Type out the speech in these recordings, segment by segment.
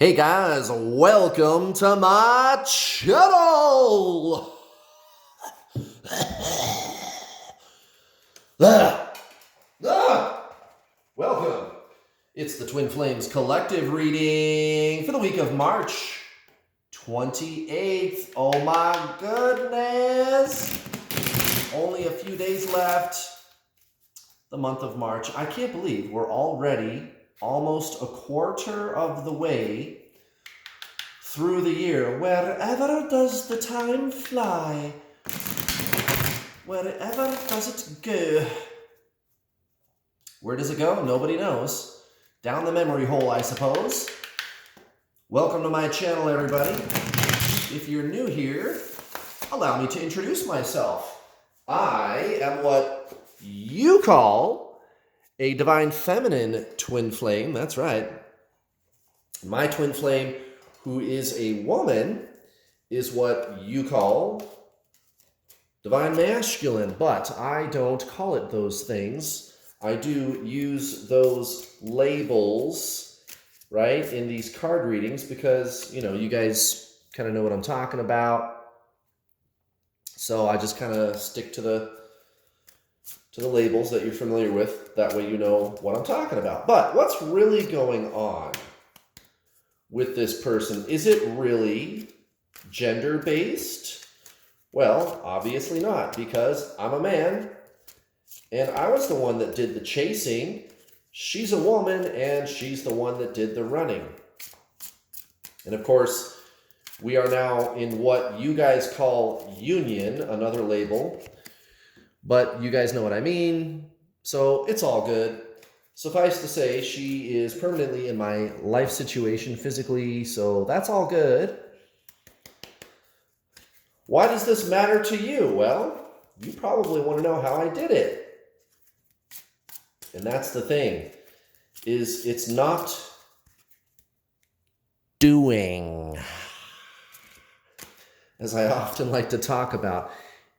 Hey guys, welcome to my channel! Welcome. It's the Twin Flames Collective reading for the week of March 28th. Oh my goodness! Only a few days left. The month of March. I can't believe we're already almost a quarter of the way through the year. Wherever does the time fly? Wherever does it go? Where does it go? Nobody knows. Down the memory hole, I suppose. Welcome to my channel, everybody. If you're new here, allow me to introduce myself. I am what you call a divine feminine twin flame. That's right. My twin flame, who is a woman, is what you call divine masculine, but I don't call it those things. I do use those labels, right, in these card readings because, you guys kind of know what I'm talking about. So I just kind of stick to the labels that you're familiar with. That way you know what I'm talking about. But what's really going on with this person? Is it really gender-based? Well, obviously not, because I'm a man, and I was the one that did the chasing. She's a woman, and she's the one that did the running. And of course, we are now in what you guys call union, another label, but you guys know what I mean, so it's all good. Suffice to say, she is permanently in my life situation physically, so that's all good. Why does this matter to you? Well, you probably want to know how I did it. And that's the thing, is it's not doing, as I often like to talk about.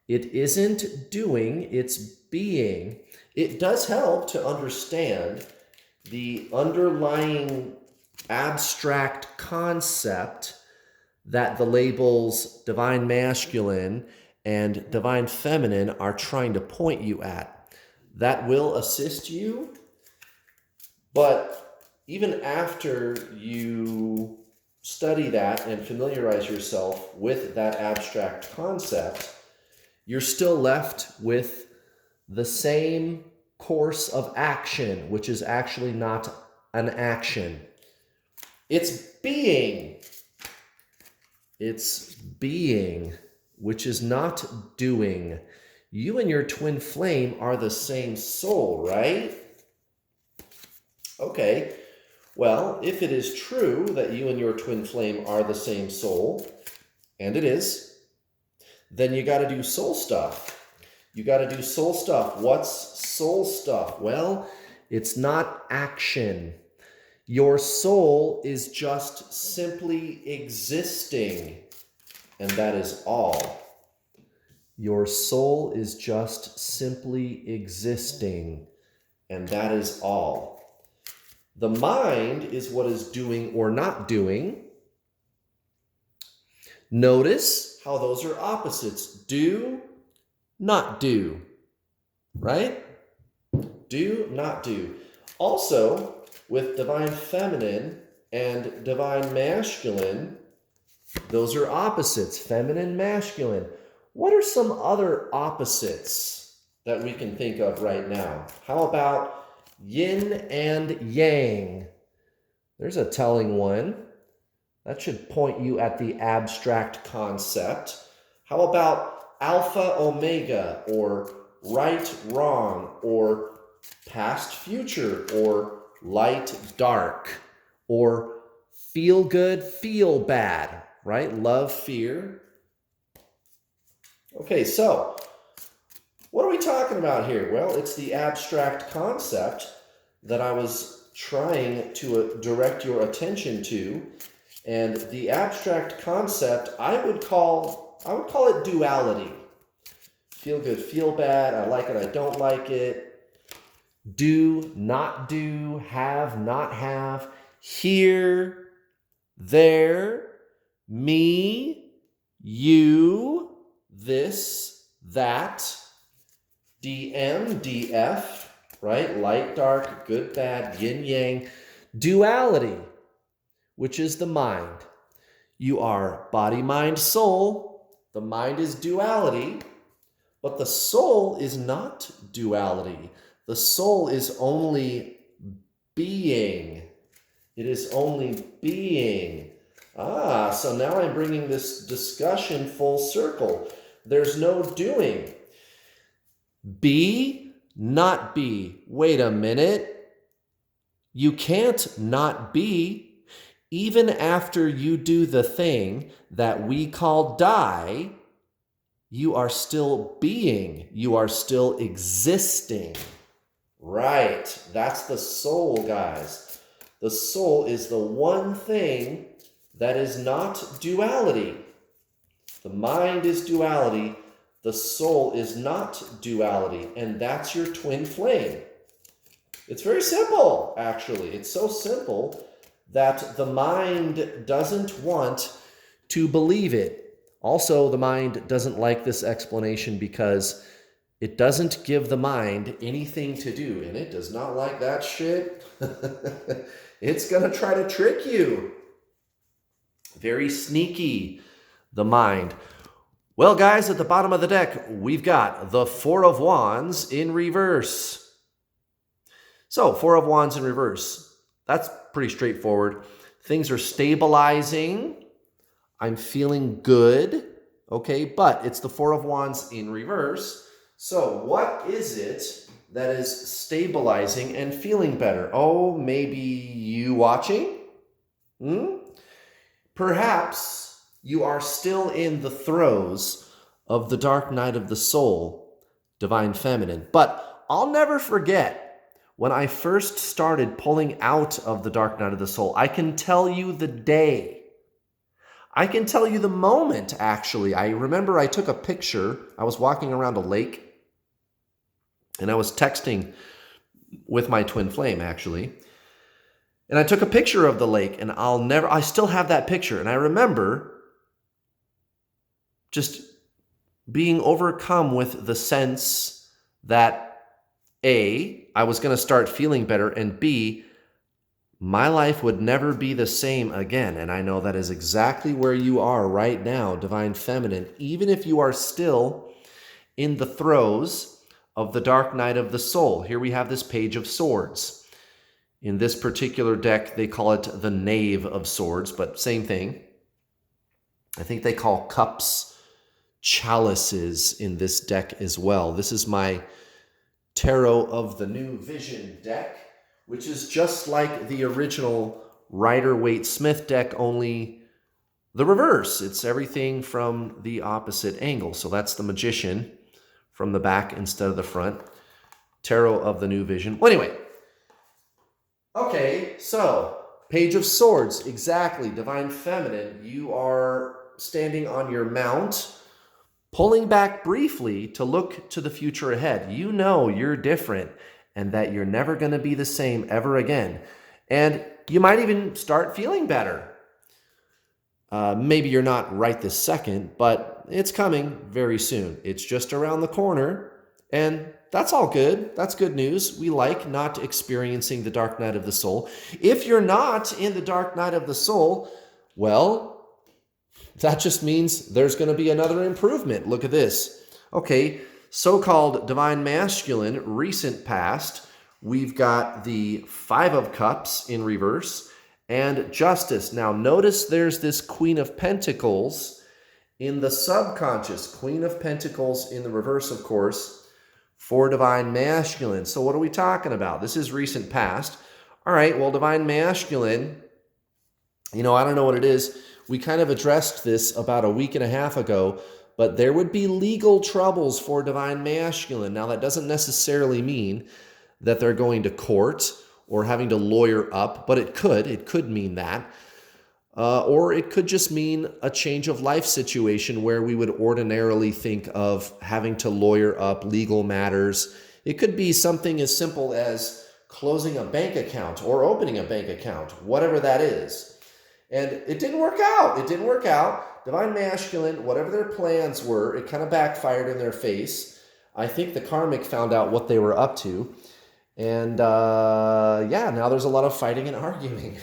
It isn't doing, it's being. It does help to understand the underlying abstract concept that the labels divine masculine and divine feminine are trying to point you at. That will assist you, but even after you study that and familiarize yourself with that abstract concept, you're still left with the same course of action, which is actually not an action. It's being. It's being, which is not doing. You and your twin flame are the same soul, right? Okay, well, if it is true that you and your twin flame are the same soul, and it is, then you got to do soul stuff. You got to do soul stuff. What's soul stuff? Well, it's not action. Your soul is just simply existing, and that is all. Your soul is just simply existing, and that is all. The mind is what is doing or not doing. Notice how those are opposites. Do, not do, right? Do, not do. Also, with divine feminine and divine masculine, those are opposites, feminine, masculine. What are some other opposites that we can think of right now? How about yin and yang? There's a telling one. That should point you at the abstract concept. How about alpha, omega, or right, wrong, or past, future, or light, dark, or feel good, feel bad, right? Love, fear. Okay, so what are we talking about here? Well, it's the abstract concept that I was trying to direct your attention to. And the abstract concept, I would call it duality. Feel good, feel bad, I like it, I don't like it. Do, not do, have, not have. Hear, there, me, you, this, that, DM, DF, right? Light, dark, good, bad, yin, yang. Duality, which is the mind. You are body, mind, soul. The mind is duality, but the soul is not duality. The soul is only being. It is only being. So now I'm bringing this discussion full circle. There's no doing. Be, not be. Wait a minute. You can't not be. Even after you do the thing that we call die, you are still being. You are still existing. Right. That's the soul, guys. The soul is the one thing that is not duality. The mind is duality. The soul is not duality. And that's your twin flame. It's very simple, actually. It's so simple that the mind doesn't want to believe it. Also, the mind doesn't like this explanation because it doesn't give the mind anything to do, and it does not like that shit. It's going to try to trick you. Very sneaky, the mind. Well, guys, at the bottom of the deck, we've got the Four of Wands in reverse. So, Four of Wands in reverse. That's pretty straightforward. Things are stabilizing. I'm feeling good. Okay, but it's the Four of Wands in reverse. So, what is it that is stabilizing and feeling better? Oh, maybe you watching? Perhaps you are still in the throes of the dark night of the soul, divine feminine. But I'll never forget when I first started pulling out of the dark night of the soul. I can tell you the day. I can tell you the moment, actually. I remember I took a picture. I was walking around a lake, and I was texting with my twin flame, actually. And I took a picture of the lake, and I still have that picture. And I remember just being overcome with the sense that A, I was going to start feeling better, and B, my life would never be the same again. And I know that is exactly where you are right now, divine feminine, even if you are still in the throes of the dark night of the soul. Here we have this Page of Swords. In this particular deck, they call it the Knave of Swords, but same thing. I think they call cups chalices in this deck as well. This is my Tarot of the New Vision deck, which is just like the original Rider-Waite-Smith deck, only the reverse. It's everything from the opposite angle. So that's the Magician from the back instead of the front. Tarot of the New Vision. Well, anyway. Okay, so Page of Swords, exactly. Divine Feminine, you are standing on your mount, pulling back briefly to look to the future ahead. You know you're different and that you're never going to be the same ever again. And you might even start feeling better. Maybe you're not right this second, but it's coming very soon. It's just around the corner, and that's all good. That's good news. We like not experiencing the dark night of the soul. If you're not in the dark night of the soul, well, that just means there's going to be another improvement. Look at this. Okay, so-called divine masculine, recent past. We've got the Five of Cups in reverse and Justice. Now, notice there's this Queen of Pentacles in the subconscious. Queen of Pentacles in the reverse, of course, for divine masculine. So what are we talking about? This is recent past. All right, well, divine masculine, I don't know what it is. We kind of addressed this about a week and a half ago, but there would be legal troubles for divine masculine. Now, that doesn't necessarily mean that they're going to court or having to lawyer up, but it could mean that. Or it could just mean a change of life situation where we would ordinarily think of having to lawyer up legal matters. It could be something as simple as closing a bank account or opening a bank account, whatever that is. And it didn't work out. It didn't work out. Divine Masculine, whatever their plans were, it kind of backfired in their face. I think the karmic found out what they were up to. And yeah, now there's a lot of fighting and arguing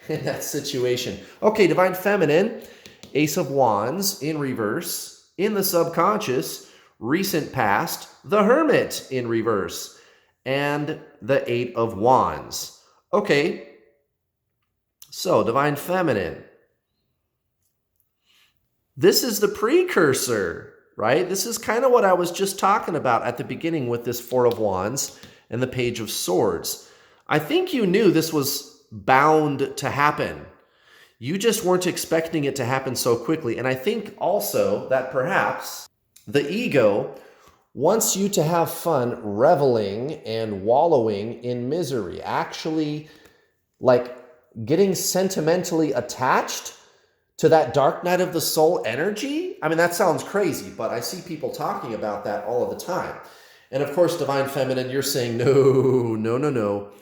in that situation. Okay, Divine Feminine, Ace of Wands in reverse, in the subconscious, recent past, the Hermit in reverse, and the Eight of Wands. Okay, so Divine Feminine. This is the precursor, right? This is kind of what I was just talking about at the beginning with this Four of Wands and the Page of Swords. I think you knew this was bound to happen. You just weren't expecting it to happen so quickly. And I think also that perhaps the ego wants you to have fun reveling and wallowing in misery, actually like getting sentimentally attached to that dark night of the soul energy. I mean, that sounds crazy, but I see people talking about that all of the time. And of course, Divine Feminine, you're saying, no,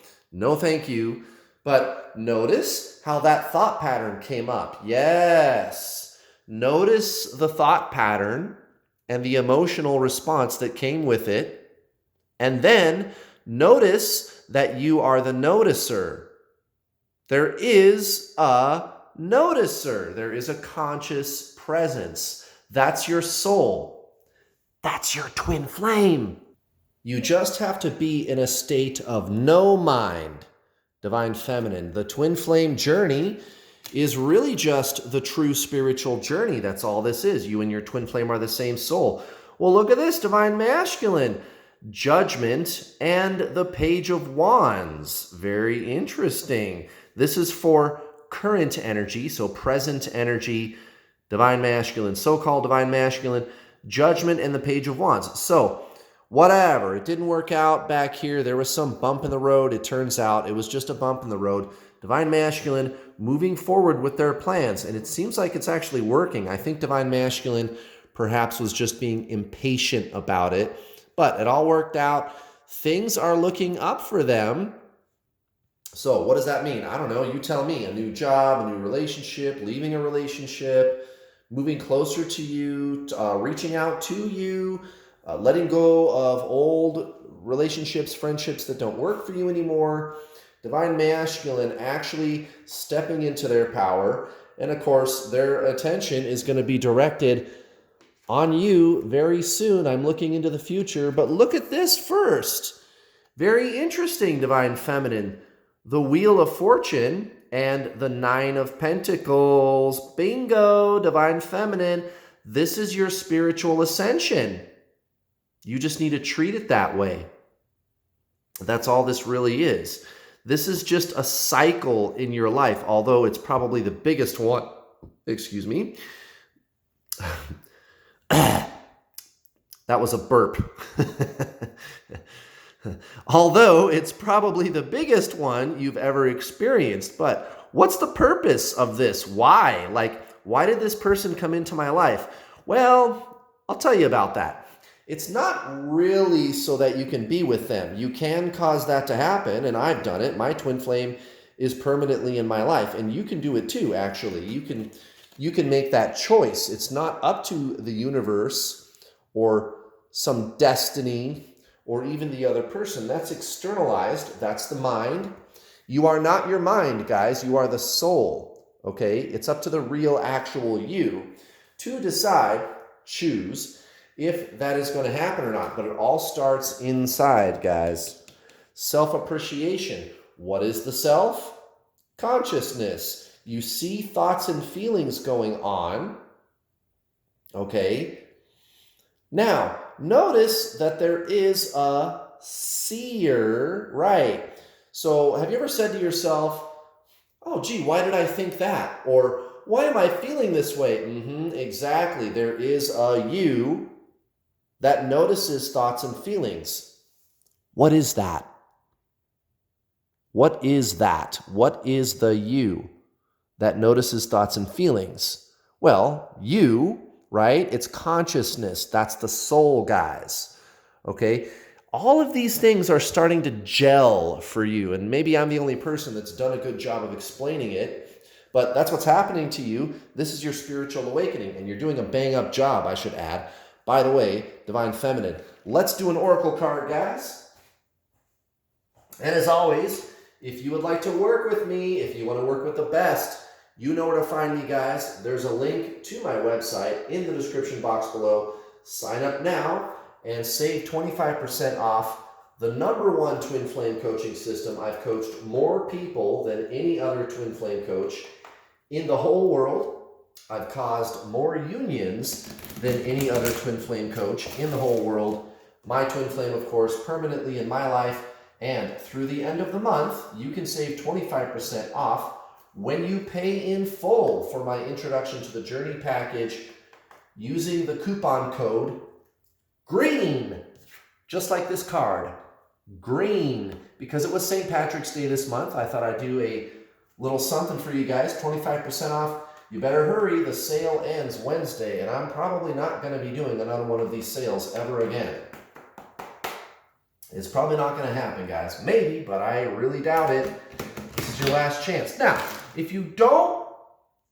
thank you. But notice how that thought pattern came up. Yes. Notice the thought pattern and the emotional response that came with it. And then notice that you are the noticer. There is a noticer. There is a conscious presence. That's your soul. That's your twin flame. You just have to be in a state of no mind. Divine Feminine. The twin flame journey is really just the true spiritual journey. That's all this is. You and your twin flame are the same soul. Well, look at this, Divine Masculine. Judgment and the Page of Wands. Very interesting. This is for current energy, so present energy, Divine Masculine, so-called Divine Masculine, Judgment, and the Page of Wands. So, whatever, it didn't work out back here. There was some bump in the road. It turns out it was just a bump in the road. Divine Masculine moving forward with their plans, and it seems like it's actually working. I think Divine Masculine perhaps was just being impatient about it, but it all worked out. Things are looking up for them. So what does that mean? I don't know. You tell me. A new job, a new relationship, leaving a relationship, moving closer to you, reaching out to you, letting go of old relationships, friendships that don't work for you anymore. Divine Masculine actually stepping into their power. And of course, their attention is going to be directed on you very soon. I'm looking into the future. But look at this first. Very interesting, Divine Feminine. The Wheel of Fortune and the Nine of Pentacles. Bingo, Divine Feminine. This is your spiritual ascension. You just need to treat it that way. That's all this really is. This is just a cycle in your life, although it's probably the biggest one. Excuse me. That was a burp. Although it's probably the biggest one you've ever experienced. But what's the purpose of this? Why? Why did this person come into my life? Well, I'll tell you about that. It's not really so that you can be with them. You can cause that to happen, and I've done it. My twin flame is permanently in my life, and you can do it too, actually. You can make that choice. It's not up to the universe or some destiny or even the other person. That's externalized. That's the mind. You are not your mind, guys. You are the soul, okay? It's up to the real, actual you to decide, choose, if that is going to happen or not. But it all starts inside, guys. Self-appreciation. What is the self? Consciousness. You see thoughts and feelings going on, okay? Now, notice that there is a seer, right? So have you ever said to yourself, oh, gee, why did I think that? Or why am I feeling this way? Exactly. There is a you that notices thoughts and feelings. What is that? What is that? What is the you that notices thoughts and feelings? Well, you, right? It's consciousness. That's the soul, guys. Okay? All of these things are starting to gel for you. And maybe I'm the only person that's done a good job of explaining it. But that's what's happening to you. This is your spiritual awakening, and you're doing a bang-up job, I should add. By the way, Divine Feminine, let's do an oracle card, guys. And as always, if you would like to work with me, if you want to work with the best, you know where to find me, guys. There's a link to my website in the description box below. Sign up now and save 25% off the #1 twin flame coaching system. I've coached more people than any other twin flame coach in the whole world. I've caused more unions than any other twin flame coach in the whole world. My twin flame, of course, permanently in my life. And through the end of the month, you can save 25% off when you pay in full for my introduction to the journey package using the coupon code GREEN, just like this card, GREEN. Because it was St. Patrick's Day this month, I thought I'd do a little something for you guys, 25% off. You better hurry, the sale ends Wednesday, and I'm probably not going to be doing another one of these sales ever again. It's probably not going to happen, guys. Maybe, but I really doubt it. This is your last chance. Now, if you don't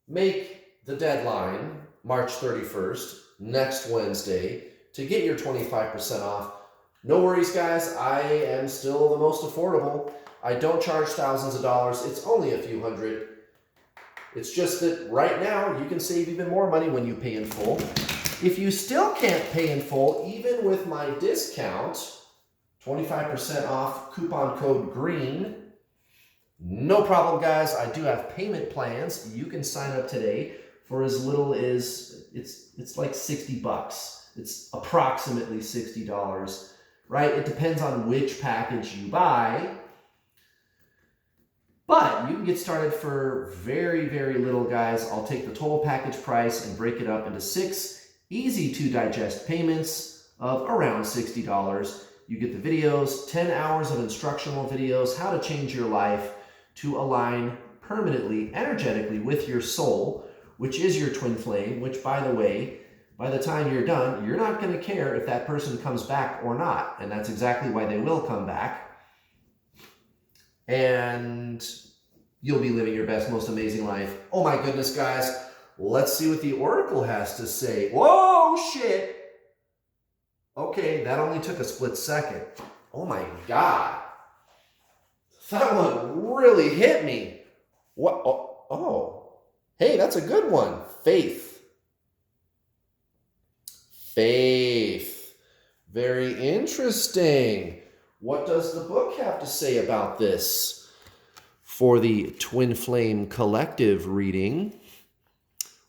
make the deadline, March 31st, next Wednesday, to get your 25% off, no worries, guys. I am still the most affordable. I don't charge thousands of dollars. It's only a few hundred. It's just that right now, you can save even more money when you pay in full. If you still can't pay in full, even with my discount, 25% off, coupon code GREEN. No problem, guys. I do have payment plans. You can sign up today for as little as, it's like 60 bucks. It's approximately $60, right? It depends on which package you buy. But you can get started for very, very little, guys. I'll take the total package price and break it up into 6 easy to digest payments of around $60. You get the videos, 10 hours of instructional videos, how to change your life to align permanently, energetically with your soul, which is your twin flame, which, by the way, by the time you're done, you're not going to care if that person comes back or not. And that's exactly why they will come back. And you'll be living your best, most amazing life. Oh my goodness, guys. Let's see what the Oracle has to say. Whoa, shit. Okay, that only took a split second. Oh my God. That one really hit me. What? Oh. Hey, that's a good one. Faith. Faith. Very interesting. What does the book have to say about this? For the Twin Flame Collective reading,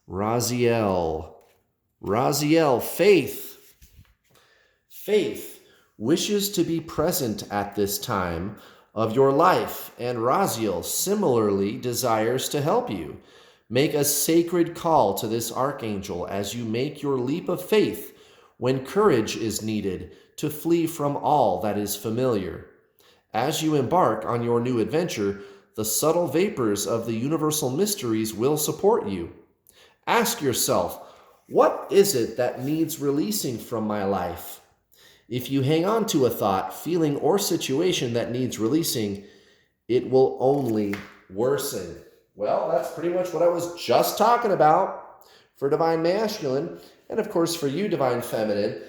Raziel, faith. Faith wishes to be present at this time of your life, and Raziel similarly desires to help you. Make a sacred call to this archangel as you make your leap of faith when courage is needed to flee from all that is familiar. As you embark on your new adventure, the subtle vapors of the universal mysteries will support you. Ask yourself, what is it that needs releasing from my life? If you hang on to a thought, feeling, or situation that needs releasing, it will only worsen. Well, that's pretty much what I was just talking about for Divine Masculine. And of course, for you, Divine Feminine,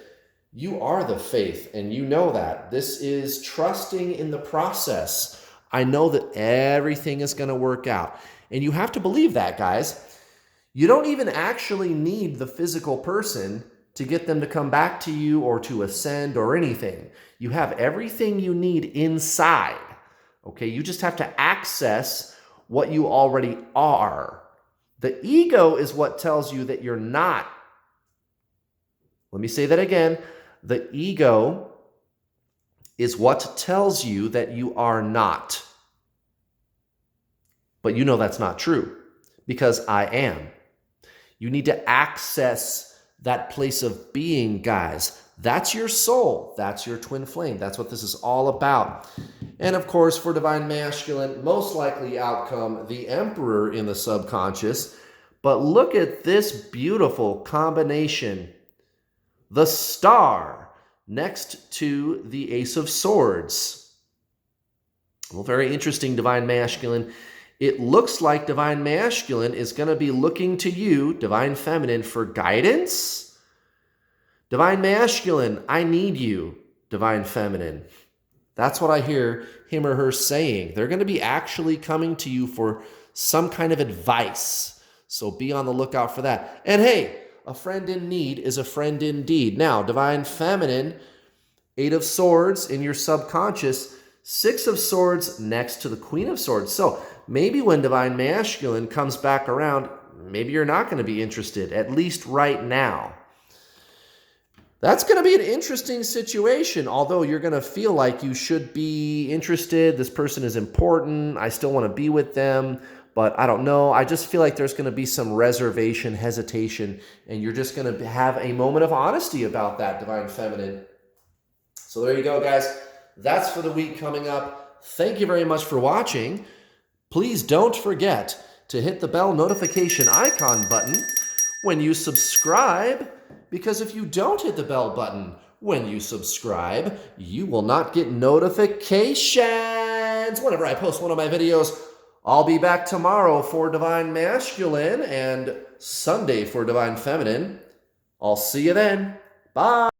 you are the faith, and you know that. This is trusting in the process. I know that everything is going to work out. And you have to believe that, guys. You don't even actually need the physical person to get them to come back to you or to ascend or anything. You have everything you need inside. Okay, you just have to access what you already are. The ego is what tells you that you're not. Let me say that again. The ego is what tells you that you are not. But you know that's not true because I am. You need to access that place of being, guys. That's your soul. That's your twin flame. That's what this is all about. And of course, for Divine Masculine, most likely outcome, the Emperor in the subconscious. But look at this beautiful combination. The Star next to the Ace of Swords. Well, very interesting, Divine Masculine. it looks like Divine Masculine is going to be looking to you, Divine Feminine, for guidance. Divine Masculine, I need you, Divine Feminine. That's what I hear him or her saying. They're going to be actually coming to you for some kind of advice. So be on the lookout for that. And hey, a friend in need is a friend indeed. Now, Divine Feminine, 8 of Swords in your subconscious, 6 of Swords next to the Queen of Swords. So maybe when Divine Masculine comes back around, maybe you're not going to be interested, at least right now. That's going to be an interesting situation, although you're going to feel like you should be interested. This person is important. I still want to be with them, but I don't know. I just feel like there's going to be some reservation, hesitation, and you're just going to have a moment of honesty about that, Divine Feminine. So there you go, guys. That's for the week coming up. Thank you very much for watching. Please don't forget to hit the bell notification icon button when you subscribe, because if you don't hit the bell button when you subscribe, you will not get notifications whenever I post one of my videos. I'll be back tomorrow for Divine Masculine and Sunday for Divine Feminine. I'll see you then. Bye.